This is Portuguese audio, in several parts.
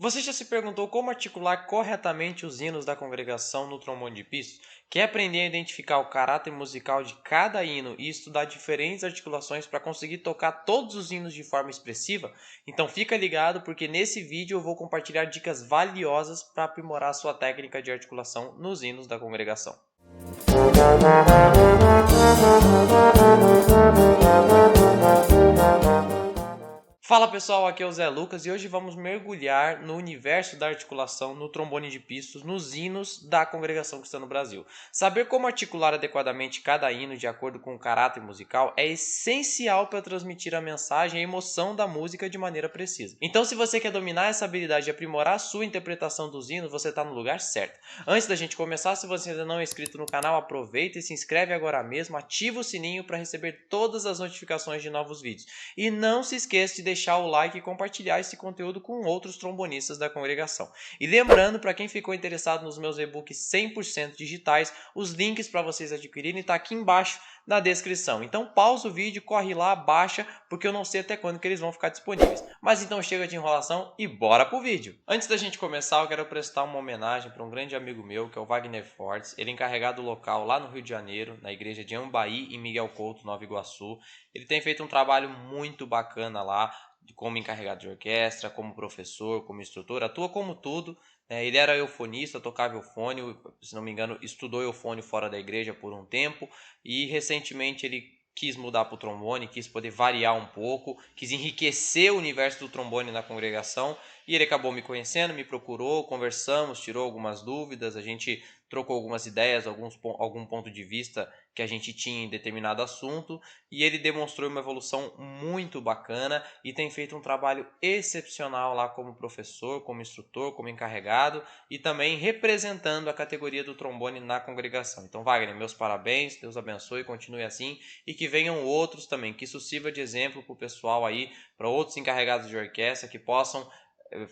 Você já se perguntou como articular corretamente os hinos da congregação no trombone de pistos? Quer aprender a identificar o caráter musical de cada hino e estudar diferentes articulações para conseguir tocar todos os hinos de forma expressiva? Então fica ligado porque nesse vídeo eu vou compartilhar dicas valiosas para aprimorar a sua técnica de articulação nos hinos da congregação. Fala pessoal, aqui é o Zé Lucas e hoje vamos mergulhar no universo da articulação no trombone de pistos, nos hinos da congregação cristã no Brasil. Saber como articular adequadamente cada hino de acordo com o caráter musical é essencial para transmitir a mensagem e a emoção da música de maneira precisa. Então, se você quer dominar essa habilidade e aprimorar a sua interpretação dos hinos, você está no lugar certo. Antes da gente começar, se você ainda não é inscrito no canal, aproveita e se inscreve agora mesmo, ativa o sininho para receber todas as notificações de novos vídeos. E não se esqueça de deixar o like e compartilhar esse conteúdo com outros trombonistas da congregação. E lembrando, para quem ficou interessado nos meus e-books 100% digitais, os links para vocês adquirirem estão aqui embaixo na descrição. Então pausa o vídeo, corre lá, baixa, porque eu não sei até quando que eles vão ficar disponíveis. Mas então chega de enrolação e bora pro vídeo! Antes da gente começar, eu quero prestar uma homenagem para um grande amigo meu, que é o Wagner Fortes. Ele é encarregado local lá no Rio de Janeiro, na igreja de Ambaí, em Miguel Couto, Nova Iguaçu. Ele tem feito um trabalho muito bacana lá, como encarregado de orquestra, como professor, como instrutor, atua como tudo. Ele era eufonista, tocava eufônio, se não me engano, estudou eufônio fora da igreja por um tempo e recentemente ele quis mudar para o trombone, quis poder variar um pouco, quis enriquecer o universo do trombone na congregação e ele acabou me conhecendo, me procurou, conversamos, tirou algumas dúvidas, a gente trocou algumas ideias, algum ponto de vista que a gente tinha em determinado assunto e ele demonstrou uma evolução muito bacana e tem feito um trabalho excepcional lá como professor, como instrutor, como encarregado e também representando a categoria do trombone na congregação. Então, Wagner, meus parabéns, Deus abençoe, continue assim e que venham outros também, que isso sirva de exemplo para o pessoal aí, para outros encarregados de orquestra que possam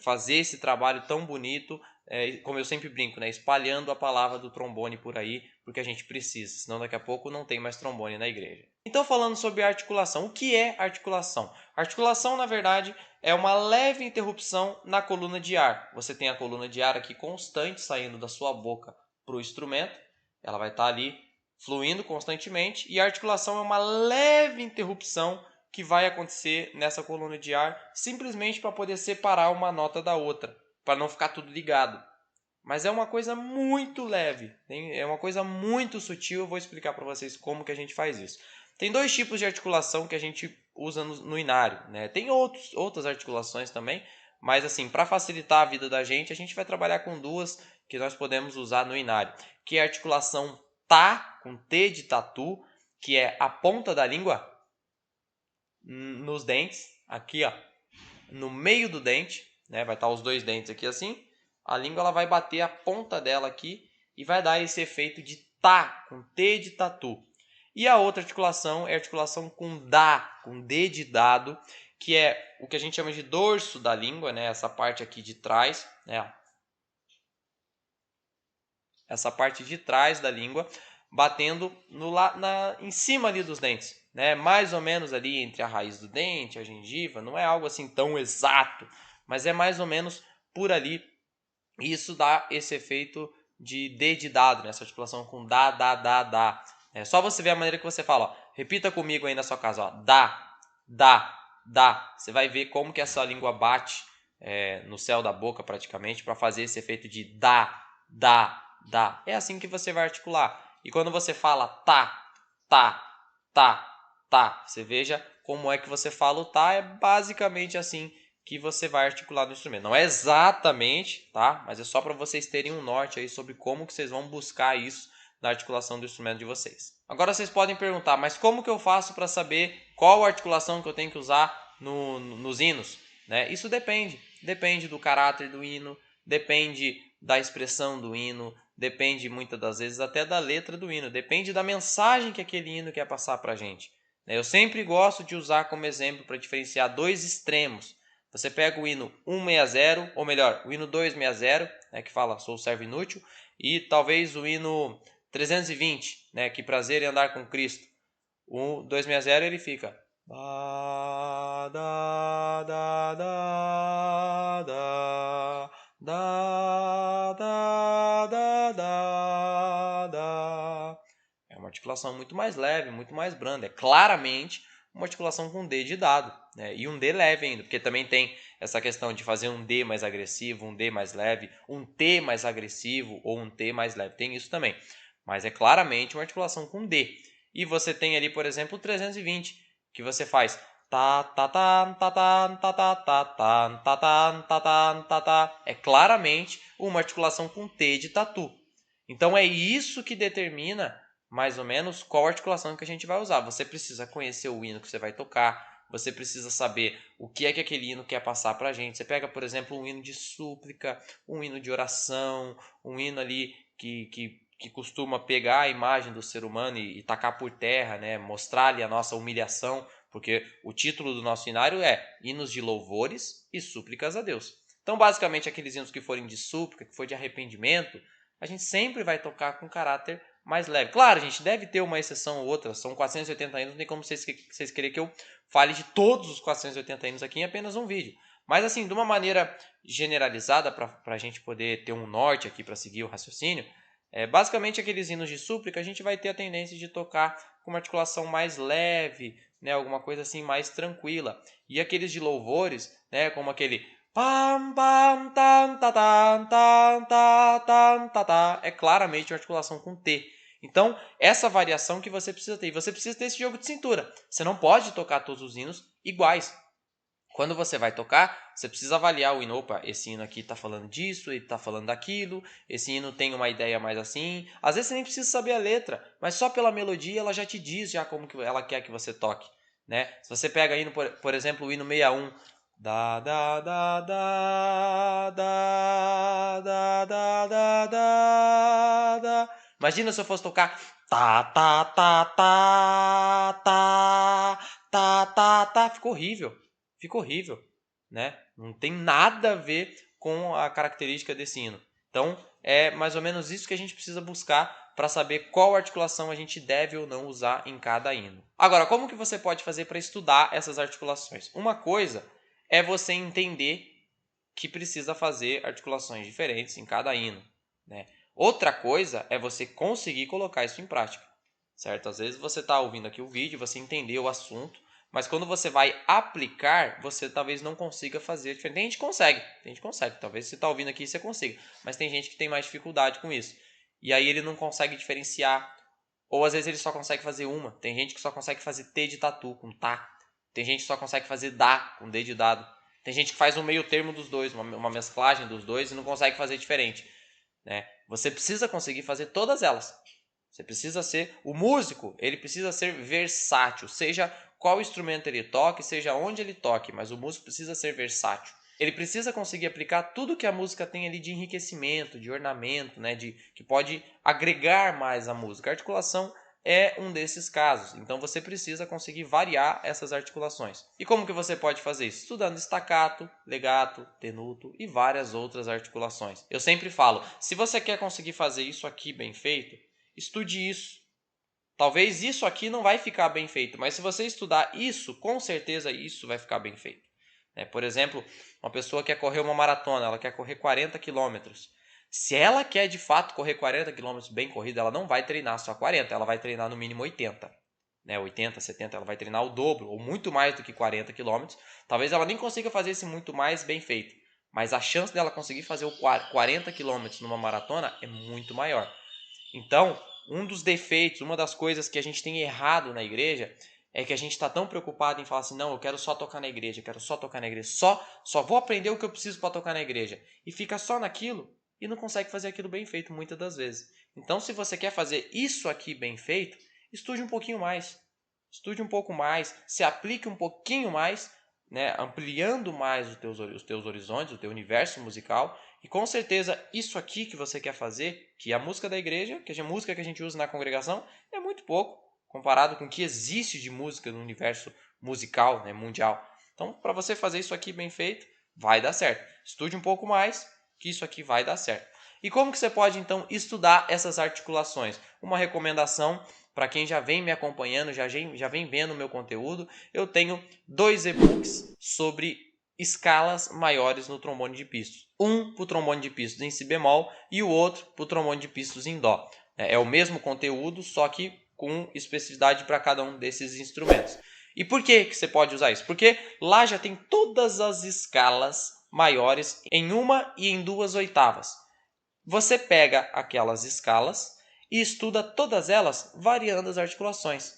fazer esse trabalho tão bonito, como eu sempre brinco, né, espalhando a palavra do trombone por aí, porque a gente precisa, senão daqui a pouco não tem mais trombone na igreja. Então, falando sobre articulação, o que é articulação? Articulação, na verdade, é uma leve interrupção na coluna de ar. Você tem a coluna de ar aqui constante saindo da sua boca para o instrumento, ela vai estar ali fluindo constantemente, e a articulação é uma leve interrupção que vai acontecer nessa coluna de ar simplesmente para poder separar uma nota da outra, para não ficar tudo ligado. Mas é uma coisa muito leve, é uma coisa muito sutil, eu vou explicar para vocês como que a gente faz isso. Tem dois tipos de articulação que a gente usa no inário, né? Tem outras articulações também, mas assim, para facilitar a vida da gente vai trabalhar com duas que nós podemos usar no inário, que é a articulação tá, com T de tatu, que é a ponta da língua nos dentes, aqui ó, no meio do dente, né? Vai estar os dois dentes aqui assim. A língua ela vai bater a ponta dela aqui e vai dar esse efeito de tá, com T de tatu. E a outra articulação é a articulação com dá, com D de dado, que é o que a gente chama de dorso da língua, né? Essa parte aqui de trás, né? Essa parte de trás da língua, batendo em cima ali dos dentes, né? Mais ou menos ali entre a raiz do dente, a gengiva, não é algo assim tão exato, mas é mais ou menos por ali. E isso dá esse efeito de D de dado, né? Essa articulação com dá, dá, dá, dá. É só você ver a maneira que você fala, ó. Repita comigo aí na sua casa, ó. Dá, dá, dá. Você vai ver como que essa língua bate no céu da boca praticamente para fazer esse efeito de dá, dá, dá. É assim que você vai articular. E quando você fala tá, tá, tá, tá, você veja como é que você fala o tá, é basicamente assim que você vai articular no instrumento. Não é exatamente, tá? Mas é só para vocês terem um norte aí sobre como que vocês vão buscar isso na articulação do instrumento de vocês. Agora vocês podem perguntar, mas como que eu faço para saber qual articulação que eu tenho que usar nos hinos? Né? Isso depende do caráter do hino, depende da expressão do hino, depende muitas das vezes até da letra do hino, depende da mensagem que aquele hino quer passar para a gente. Eu sempre gosto de usar como exemplo para diferenciar dois extremos. Você pega o hino 160, ou melhor, o hino 260, né, que fala sou servo inútil, e talvez o hino 320, né, que prazer em andar com Cristo. O 260 ele fica Dá, dá, dá, dá, dá, dá, dá, dá, dá, dá. É uma articulação muito mais leve, muito mais branda. É claramente uma articulação com D de dado, né? E um D leve ainda, porque também tem essa questão de fazer um D mais agressivo, um D mais leve, um T mais agressivo ou um T mais leve. Tem isso também. Mas é claramente uma articulação com D. E você tem ali, por exemplo, o 320, que você faz tá tá tá tá tá tá tá tá tá tá tá tá tá tá. É claramente uma articulação com T de tatu. Então é isso que determina mais ou menos qual articulação que a gente vai usar. Você precisa conhecer o hino que você vai tocar, você precisa saber o que é que aquele hino quer passar pra gente. Você pega, por exemplo, um hino de súplica, um hino de oração, um hino ali que costuma pegar a imagem do ser humano e tacar por terra, né? Mostrar ali a nossa humilhação, porque o título do nosso hinário é Hinos de Louvores e Súplicas a Deus. Então, basicamente, aqueles hinos que forem de súplica, que for de arrependimento, a gente sempre vai tocar com caráter mais leve. Claro, a gente deve ter uma exceção ou outra, são 480 hinos, não tem como vocês querem que eu fale de todos os 480 hinos aqui em apenas um vídeo. Mas assim, de uma maneira generalizada, para a gente poder ter um norte aqui para seguir o raciocínio, basicamente aqueles hinos de súplica a gente vai ter a tendência de tocar com uma articulação mais leve, né, alguma coisa assim mais tranquila. E aqueles de louvores, né, como aquele pam pam tam ta tam tam ta tam ta ta, é claramente uma articulação com T. Então, essa variação que você precisa ter. E você precisa ter esse jogo de cintura. Você não pode tocar todos os hinos iguais. Quando você vai tocar, você precisa avaliar o hino. Opa, esse hino aqui está falando disso, ele está falando daquilo, esse hino tem uma ideia mais assim. Às vezes você nem precisa saber a letra, mas só pela melodia ela já te diz já como que ela quer que você toque, né? Se você pega hino, por exemplo, o hino 61, da da da da da da da da da da. Imagina se eu fosse tocar tá tá tá tá tá tá tá tá, ficou horrível. Fica horrível, né? Não tem nada a ver com a característica desse hino. Então, é mais ou menos isso que a gente precisa buscar para saber qual articulação a gente deve ou não usar em cada hino. Agora, como que você pode fazer para estudar essas articulações? Uma coisa é você entender que precisa fazer articulações diferentes em cada hino, né? Outra coisa é você conseguir colocar isso em prática, certo? Às vezes você está ouvindo aqui o vídeo, você entendeu o assunto, mas quando você vai aplicar, você talvez não consiga fazer diferente. Tem gente que consegue. Talvez você está ouvindo aqui e você consiga, mas tem gente que tem mais dificuldade com isso. E aí ele não consegue diferenciar, ou às vezes ele só consegue fazer uma. Tem gente que só consegue fazer T de tatu com tá. Tem gente que só consegue fazer dá com D de dado. Tem gente que faz um meio termo dos dois, uma mesclagem dos dois e não consegue fazer diferente, né? Você precisa conseguir fazer todas elas. Você precisa ser o músico, ele precisa ser versátil, seja qual instrumento ele toque, seja onde ele toque, mas o músico precisa ser versátil. Ele precisa conseguir aplicar tudo que a música tem ali de enriquecimento, de ornamento, né, que pode agregar mais a música. A articulação é um desses casos. Então você precisa conseguir variar essas articulações. E como que você pode fazer isso? Estudando staccato, legato, tenuto e várias outras articulações. Eu sempre falo, se você quer conseguir fazer isso aqui bem feito, estude isso. Talvez isso aqui não vai ficar bem feito, mas se você estudar isso, com certeza isso vai ficar bem feito. Por exemplo, uma pessoa quer correr uma maratona, ela quer correr 40 quilômetros. Se ela quer de fato correr 40 quilômetros bem corrida, ela não vai treinar só 40, ela vai treinar no mínimo 80. 80, 70, ela vai treinar o dobro ou muito mais do que 40 quilômetros. Talvez ela nem consiga fazer esse muito mais bem feito, mas a chance dela conseguir fazer o 40 quilômetros numa maratona é muito maior. Então, um dos defeitos, uma das coisas que a gente tem errado na igreja é que a gente está tão preocupado em falar assim, não, eu quero só tocar na igreja, só vou aprender o que eu preciso para tocar na igreja. E fica só naquilo e não consegue fazer aquilo bem feito muitas das vezes. Então, se você quer fazer isso aqui bem feito, estude um pouquinho mais. Estude um pouco mais, se aplique um pouquinho mais, né, ampliando mais os teus horizontes, o teu universo musical. E com certeza isso aqui que você quer fazer, que é a música da igreja, que é a música que a gente usa na congregação, é muito pouco comparado com o que existe de música no universo musical, né, mundial. Então, para você fazer isso aqui bem feito, vai dar certo. Estude um pouco mais, que isso aqui vai dar certo. E como que você pode, então, estudar essas articulações? Uma recomendação para quem já vem me acompanhando, já vem vendo o meu conteúdo, eu tenho 2 e-books sobre escalas maiores no trombone de pistos. Um para o trombone de pistos em si bemol e o outro para o trombone de pistos em dó. É o mesmo conteúdo, só que com especificidade para cada um desses instrumentos. E por que você pode usar isso? Porque lá já tem todas as escalas maiores em 1 e em 2 oitavas. Você pega aquelas escalas e estuda todas elas variando as articulações.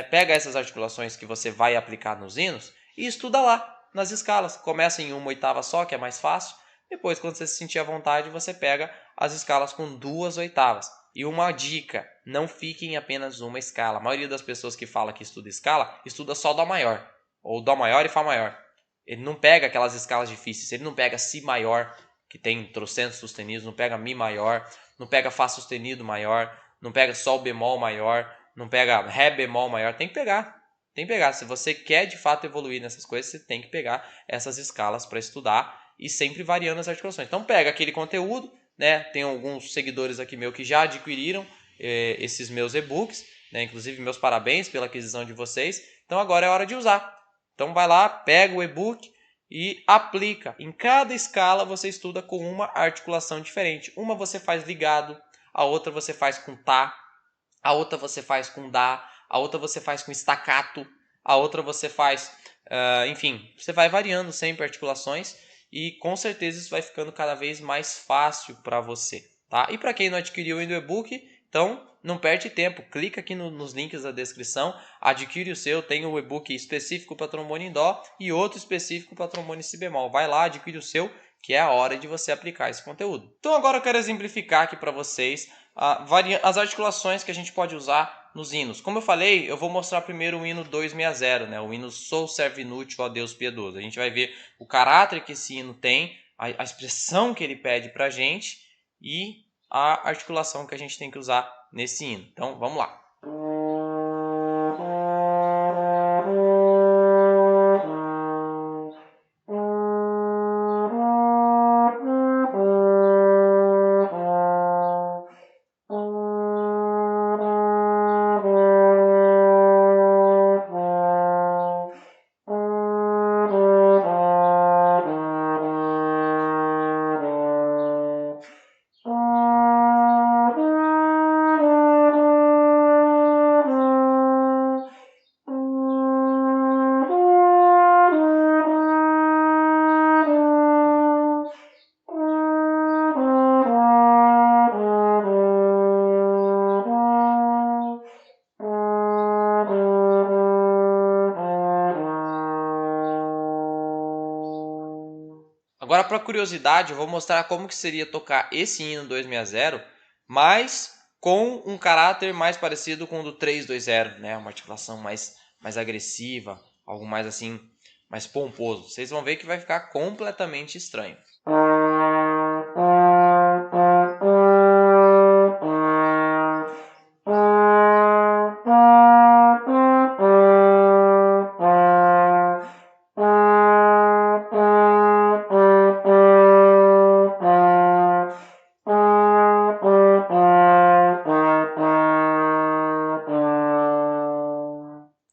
Pega essas articulações que você vai aplicar nos hinos e estuda lá nas escalas. Começa em 1 oitava só, que é mais fácil. Depois, quando você se sentir à vontade, você pega as escalas com 2 oitavas. E uma dica, não fique em apenas uma escala. A maioria das pessoas que fala que estuda escala, estuda só Dó maior. Ou Dó maior e Fá maior. Ele não pega aquelas escalas difíceis. Ele não pega Si maior, que tem trocentos sustenidos. Não pega Mi maior. Não pega Fá sustenido maior. Não pega Sol bemol maior. Não pega Ré bemol maior. Tem que pegar. Tem que pegar. Se você quer de fato evoluir nessas coisas, você tem que pegar essas escalas para estudar e sempre variando as articulações. Então pega aquele conteúdo, né? Tem alguns seguidores aqui meu que já adquiriram esses meus e-books, né? Inclusive meus parabéns pela aquisição de vocês. Então agora é hora de usar. Então vai lá, pega o e-book e aplica. Em cada escala você estuda com uma articulação diferente. Uma você faz ligado, a outra você faz com tá, a outra você faz com dá, a outra você faz com staccato, a outra você faz, enfim, você vai variando sempre articulações e com certeza isso vai ficando cada vez mais fácil para você, tá? E para quem não adquiriu ainda o e-book, então não perde tempo, clica aqui nos links da descrição, adquire o seu, tem o e-book específico para trombone em dó e outro específico para trombone em si bemol. Vai lá, adquire o seu, que é a hora de você aplicar esse conteúdo. Então agora eu quero exemplificar aqui para vocês as articulações que a gente pode usar nos hinos. Como eu falei, eu vou mostrar primeiro o hino 260, né? O hino Sou servo inútil, ó Deus piedoso. A gente vai ver o caráter que esse hino tem, a expressão que ele pede para a gente e a articulação que a gente tem que usar nesse hino. Então, vamos lá. Agora, para curiosidade, eu vou mostrar como que seria tocar esse hino 260, mas com um caráter mais parecido com o do 320, né? Uma articulação mais agressiva, algo mais assim, mais pomposo. Vocês vão ver que vai ficar completamente estranho.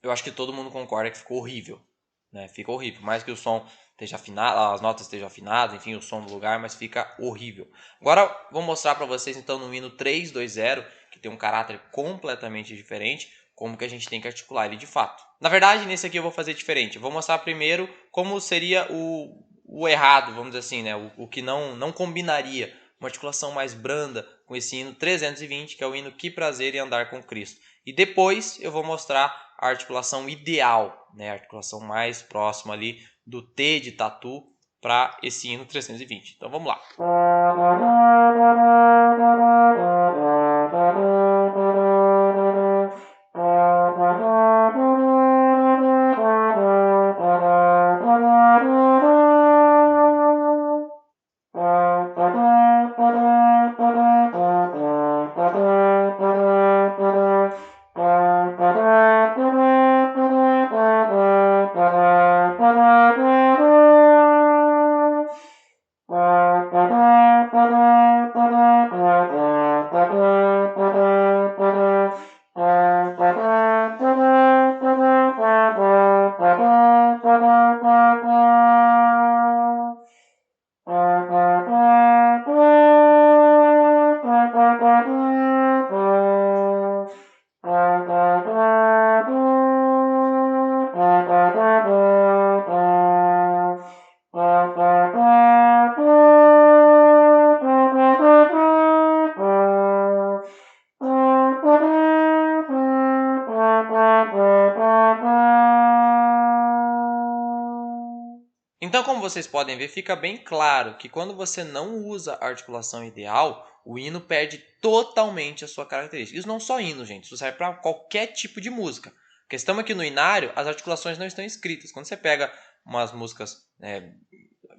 Eu acho que todo mundo concorda que ficou horrível, né? Fica horrível, mais que o som esteja afinado, as notas estejam afinadas, enfim, o som no lugar, mas fica horrível. Agora vou mostrar para vocês então no hino 320, que tem um caráter completamente diferente, como que a gente tem que articular ele de fato. Na verdade, nesse aqui eu vou fazer diferente. Eu vou mostrar primeiro como seria o errado, vamos dizer assim, né? O que não combinaria. Uma articulação mais branda com esse hino 320, que é o hino Que Prazer em Andar com Cristo. E depois eu vou mostrar a articulação ideal, né? A articulação mais próxima ali do T de tatu para esse hino 320. Então vamos lá. vocês podem ver, fica bem claro que quando você não usa a articulação ideal, o hino perde totalmente a sua característica. Isso não só hino, gente, isso serve para qualquer tipo de música. A questão é que no inário as articulações não estão escritas. Quando você pega umas músicas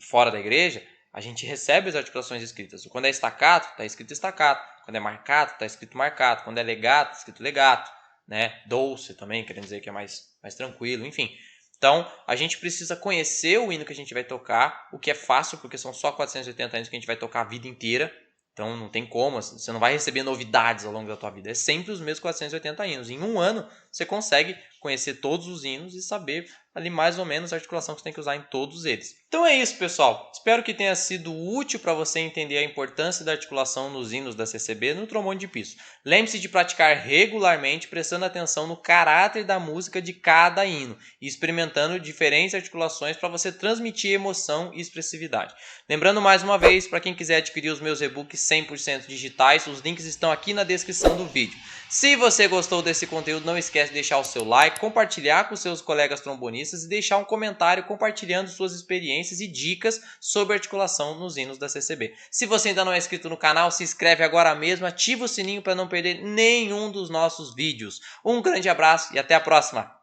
fora da igreja, a gente recebe as articulações escritas. Quando é staccato, está escrito staccato. Quando é marcato, está escrito marcato. Quando é legato, está escrito legato. Né? Dolce também, querendo dizer que é mais tranquilo, enfim. Então, a gente precisa conhecer o hino que a gente vai tocar, o que é fácil, porque são só 480 hinos que a gente vai tocar a vida inteira. Então, não tem como, você não vai receber novidades ao longo da tua vida. É sempre os mesmos 480 hinos. Em um ano, você consegue conhecer todos os hinos e saber ali mais ou menos a articulação que você tem que usar em todos eles. Então é isso, pessoal. Espero que tenha sido útil para você entender a importância da articulação nos hinos da CCB no trombone de piso. Lembre-se de praticar regularmente, prestando atenção no caráter da música de cada hino e experimentando diferentes articulações para você transmitir emoção e expressividade. Lembrando mais uma vez, para quem quiser adquirir os meus e-books 100% digitais, os links estão aqui na descrição do vídeo. Se você gostou desse conteúdo, não esquece de deixar o seu like, compartilhar com seus colegas trombonistas e deixar um comentário compartilhando suas experiências e dicas sobre articulação nos hinos da CCB. Se você ainda não é inscrito no canal, se inscreve agora mesmo, ativa o sininho para não perder nenhum dos nossos vídeos. Um grande abraço e até a próxima!